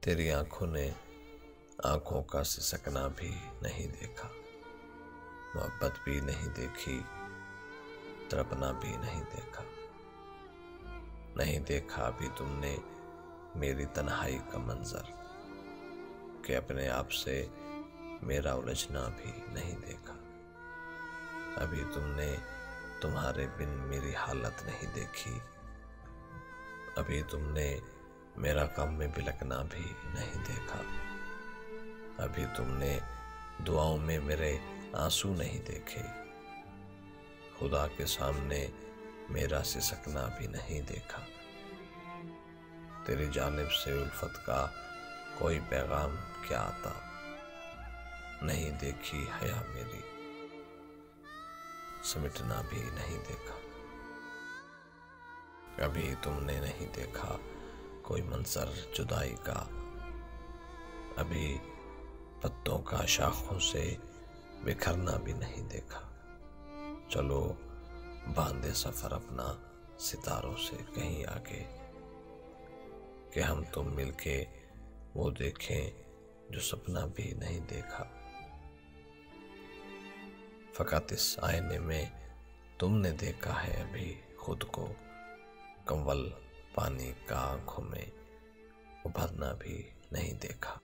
तेरी आंखों ने आंखों का सिसकना भी नहीं देखा, मोहब्बत भी नहीं देखी, तड़पना भी नहीं देखा। नहीं देखा अभी तुमने मेरी तन्हाई का मंजर, कि अपने आप से मेरा उलझना भी नहीं देखा। अभी तुमने तुम्हारे बिन मेरी हालत नहीं देखी, अभी तुमने मेरा गम में बिलकना भी नहीं देखा। अभी तुमने दुआओं में मेरे आंसू नहीं देखे, खुदा के सामने मेरा सिसकना भी नहीं देखा। तेरी जानिब से उल्फत का कोई पैगाम क्या आता, नहीं देखी हया मेरी, सिमटना भी नहीं देखा। अभी तुमने नहीं देखा कोई मंजर जुदाई का, अभी पत्तों का शाखों से बिखरना भी नहीं देखा। चलो बांधे सफर अपना सितारों से कहीं आगे, कि हम तुम मिलके वो देखें जो सपना भी नहीं देखा। फकत इस आईने में तुमने देखा है अभी खुद को, कंवल पानी का आंखों में उभरना भी नहीं देखा।